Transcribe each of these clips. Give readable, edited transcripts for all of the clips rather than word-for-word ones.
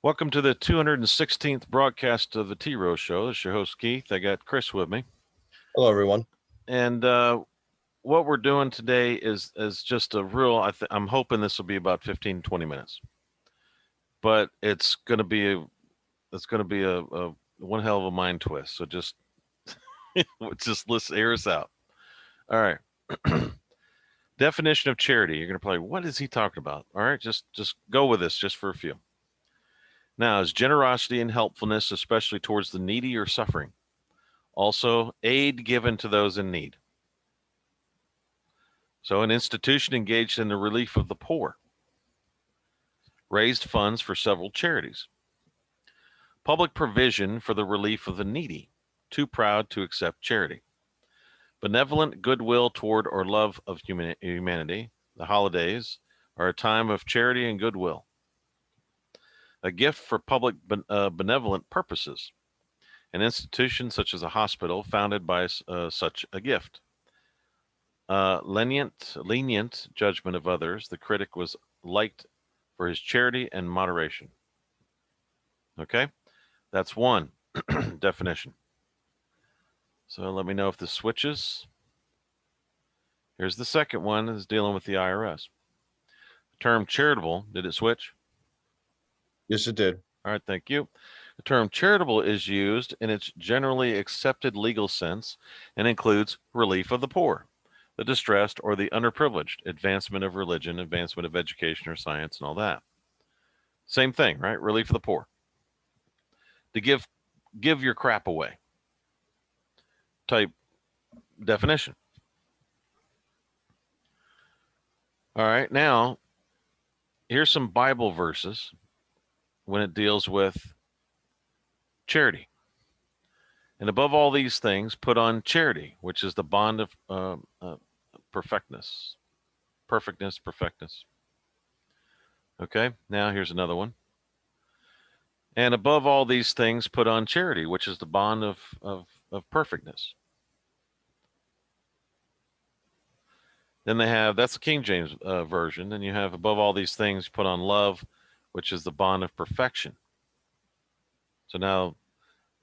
Welcome to the 216th broadcast of the T-ROH show. This is your host, Keith. I got Chris with me. Hello, everyone. And what we're doing today is just a real, I'm hoping this will be about 15, 20 minutes. But it's going to be a one hell of a mind twist. So just listen, hear us out. All right. Definition of charity. You're going to probably, what is he talking about? All right, just go with this just for a few. Now, is generosity and helpfulness, especially towards the needy or suffering. Also, aid given to those in need. So, an institution engaged in the relief of the poor. Raised funds for several charities. Public provision for the relief of the needy. Too proud to accept charity. Benevolent goodwill toward or love of humanity. The holidays are a time of charity and goodwill. A gift for public benevolent purposes. An institution such as a hospital founded by such a gift. Lenient judgment of others. The critic was liked for his charity and moderation. Okay, that's one definition. So let me know if this switches. Here's the second one, is dealing with the IRS. The term charitable, did it switch? Yes, it did. All right, thank you. The term charitable is used in its generally accepted legal sense and includes relief of the poor, the distressed, or the underprivileged, advancement of religion, advancement of education or science, and all that. Same thing, right? Relief of the poor. To give your crap away type definition. All right, now here's some Bible verses when it deals with charity. And above all these things, put on charity, which is the bond of perfectness. Perfectness. Okay, now here's another one. And above all these things, put on charity, which is the bond of perfectness. Then they have, that's the King James version. Then you have above all these things, put on love, which is the bond of perfection. So now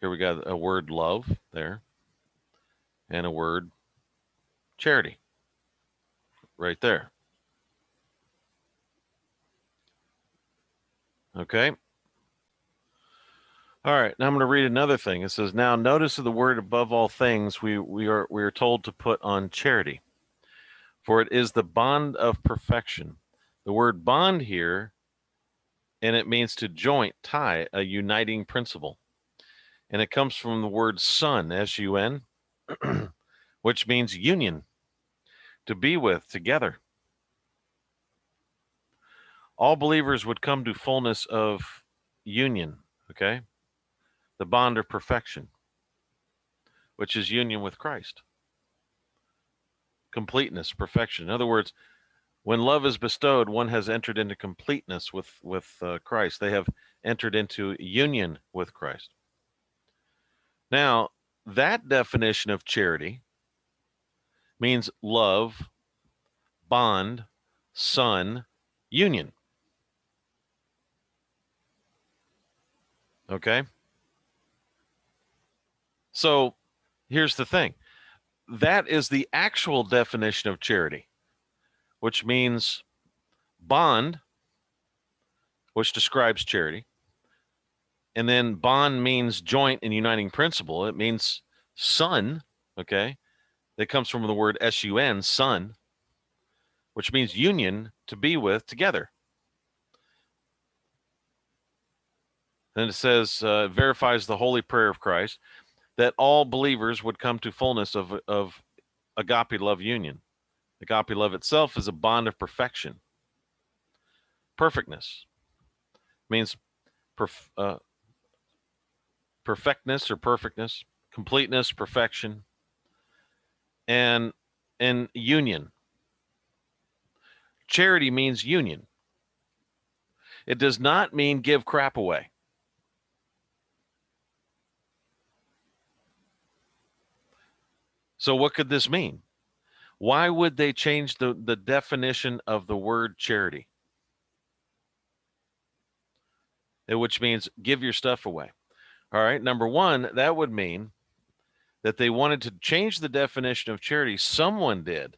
here we got a word love there and a word charity right there. Okay. All right. Now I'm going to read another thing. It says, now notice of the word above all things, we are told to put on charity, for it is the bond of perfection. The word bond here, and it means to joint, tie, a uniting principle. And it comes from the word sun, S-U-N, which means union, to be with, together. All believers would come to fullness of union, okay? The bond of perfection, which is union with Christ. Completeness, perfection. In other words, when love is bestowed, one has entered into completeness with Christ. They have entered into union with Christ. Now, that definition of charity means love, bond, son, union. Okay? So here's the thing. That is the actual definition of charity, which means bond, which describes charity. And then bond means joint and uniting principle. It means son, okay? That comes from the word S-U-N, son, which means union, to be with, together. Then it says, verifies the holy prayer of Christ, that all believers would come to fullness of agape love union. Agape love itself is a bond of perfection. Perfectness means perfectness or perfectness, completeness, perfection, and union. Charity means union. It does not mean give crap away. So what could this mean? Why would they change the definition of the word charity? which means give your stuff away. All right. Number one, that would mean that they wanted to change the definition of charity. Someone did.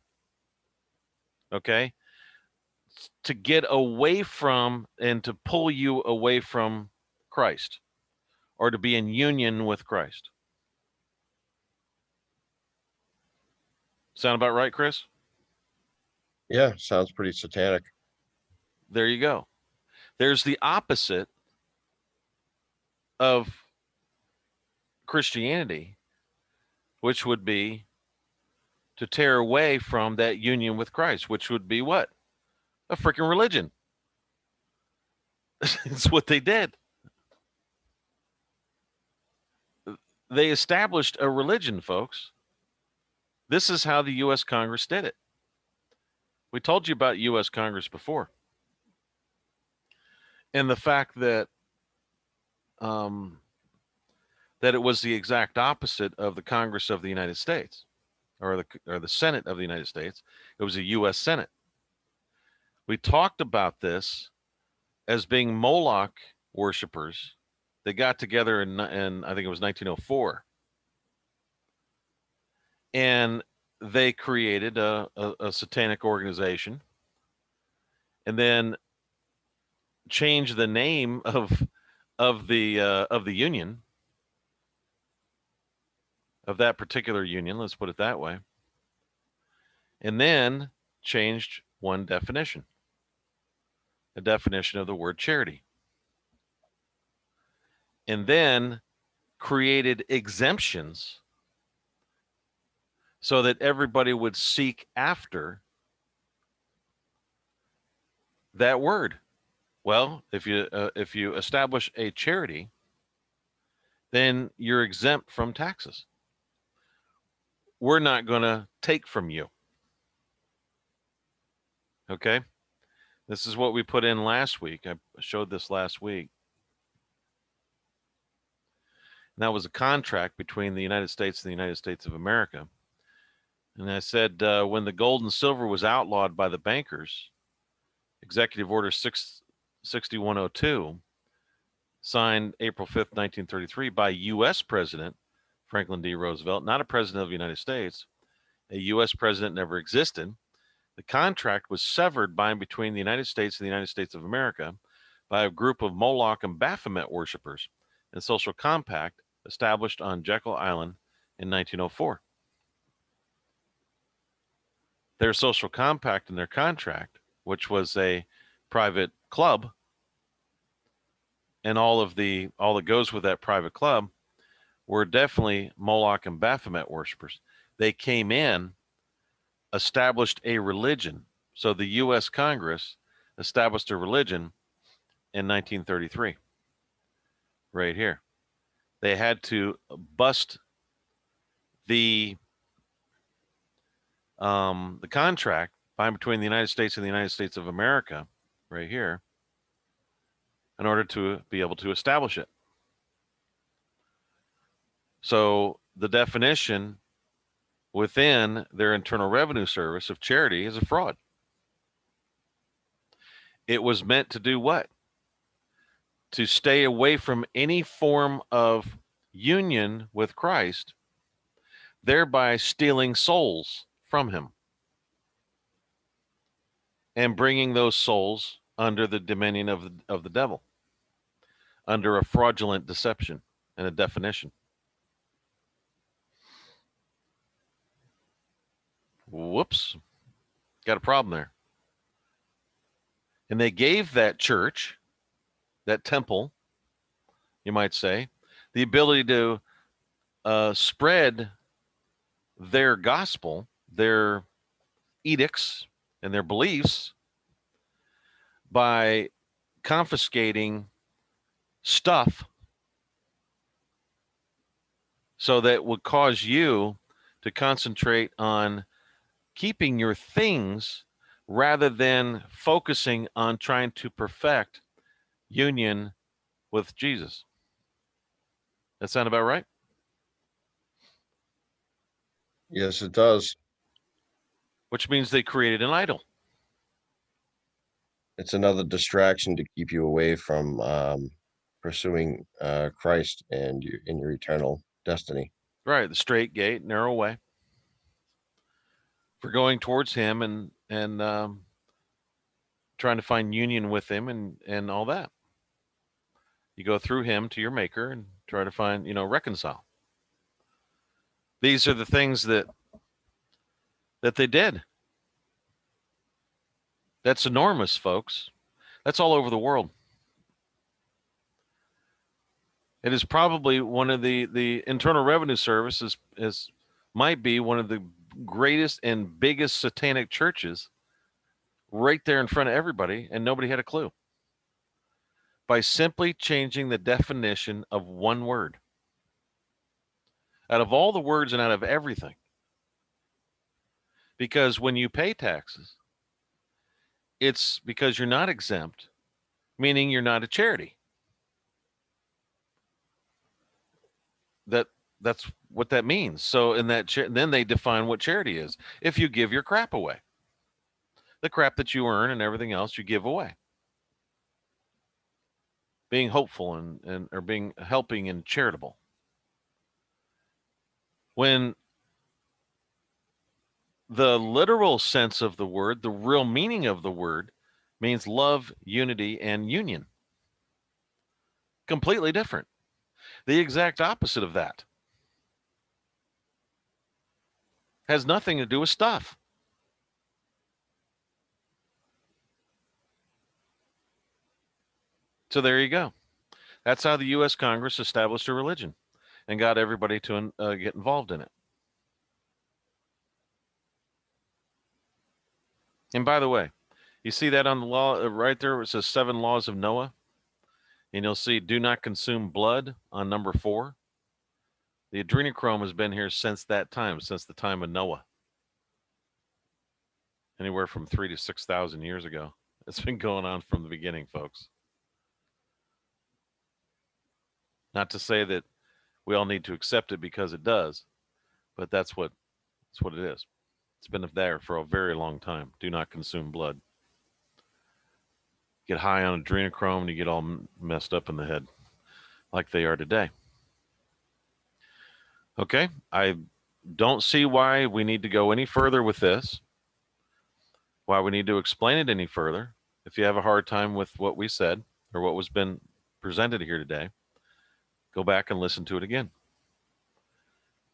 Okay. To get away from and to pull you away from Christ or to be in union with Christ. Sound about right, Chris? Yeah, sounds pretty satanic. There you go. There's the opposite of Christianity, which would be to tear away from that union with Christ, which would be what? A freaking religion. It's what they did. They established a religion, folks. This is how the U.S. Congress did it. We told you about U.S. Congress before. And the fact that that it was the exact opposite of the Congress of the United States or the Senate of the United States. It was a U.S. Senate. We talked about this as being Moloch worshipers. They got together in I think it was 1904. And they created a satanic organization and then changed the name of the union, of that particular union, let's put it that way, and then changed one definition, a definition of the word charity, and then created exemptions so that everybody would seek after that word. Well, if you establish a charity, then you're exempt from taxes. We're not going to take from you. Okay? This is what we put in last week. I showed this last week. And that was a contract between the United States and the United States of America. And I said when the gold and silver was outlawed by the bankers, Executive Order 6102, signed April 5th, 1933, by U.S. President Franklin D. Roosevelt, not a president of the United States. A U.S. president never existed. The contract was severed by and between the United States and the United States of America by a group of Moloch and Baphomet worshippers and social compact established on Jekyll Island in 1904. Their social compact and their contract, which was a private club, and all that goes with that private club, were definitely Moloch and Baphomet worshipers. They came in, established a religion. So the U.S. Congress established a religion in 1933, right here. They had to bust the contract by between the United States and the United States of America, right here, in order to be able to establish it. So the definition within their Internal Revenue Service of charity is a fraud. It was meant to do what? To stay away from any form of union with Christ, thereby stealing souls from him and bringing those souls under the dominion of the devil, under a fraudulent deception and a definition. Whoops, got a problem there. And they gave that church, that temple, you might say, the ability to spread their gospel, their edicts, and their beliefs by confiscating stuff so that would cause you to concentrate on keeping your things rather than focusing on trying to perfect union with Jesus. That sound about right? Yes, it does. Which means they created an idol. It's another distraction to keep you away from pursuing Christ and in your eternal destiny. Right, the straight gate, narrow way. For going towards Him and trying to find union with Him and all that. You go through Him to your Maker and try to find, reconcile. These are the things that they did. That's enormous, folks. That's all over the world. It is probably one of the Internal Revenue Service is might be one of the greatest and biggest satanic churches right there in front of everybody, and nobody had a clue. By simply changing the definition of one word. Out of all the words and out of everything. Because when you pay taxes, it's because you're not exempt, meaning you're not a charity. That's what that means. So in that then they define what charity is. If you give your crap away, the crap that you earn and everything else you give away, being hopeful and or being helping and charitable. When the literal sense of the word, the real meaning of the word, means love, unity, and union. Completely different. The exact opposite of that. Has nothing to do with stuff. So there you go. That's how the U.S. Congress established a religion and got everybody to get involved in it. And by the way, you see that on the law right there? It says 7 laws of Noah. And you'll see do not consume blood on number 4. The adrenochrome has been here since that time, since the time of Noah. Anywhere from 3,000 to 6,000 years ago. It's been going on from the beginning, folks. Not to say that we all need to accept it because it does, but that's what it is. It's been there for a very long time. Do not consume blood. Get high on adrenochrome and you get all messed up in the head like they are today. Okay, I don't see why we need to go any further with this, why we need to explain it any further. If you have a hard time with what we said or what was been presented here today, go back and listen to it again.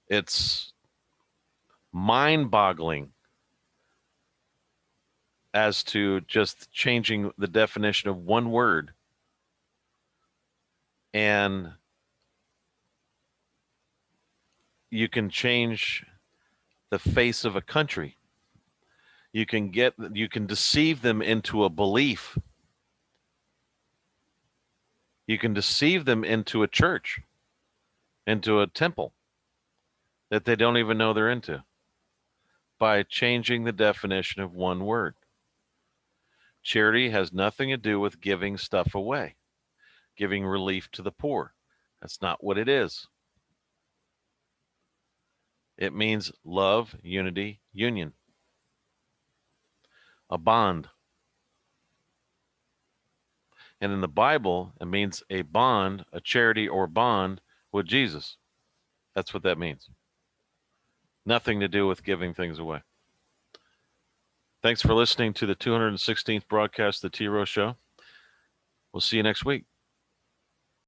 It's mind-boggling as to just changing the definition of one word and you can change the face of a country. You can deceive them into a belief. You can deceive them into a church, into a temple that they don't even know they're into by changing the definition of one word. Charity has nothing to do with giving stuff away, giving relief to the poor. That's not what it is. It means love, unity, union. A bond. And in the Bible, it means a bond, a charity or bond with Jesus. That's what that means. Nothing to do with giving things away. Thanks for listening to the 216th broadcast of the T-ROH Show. We'll see you next week.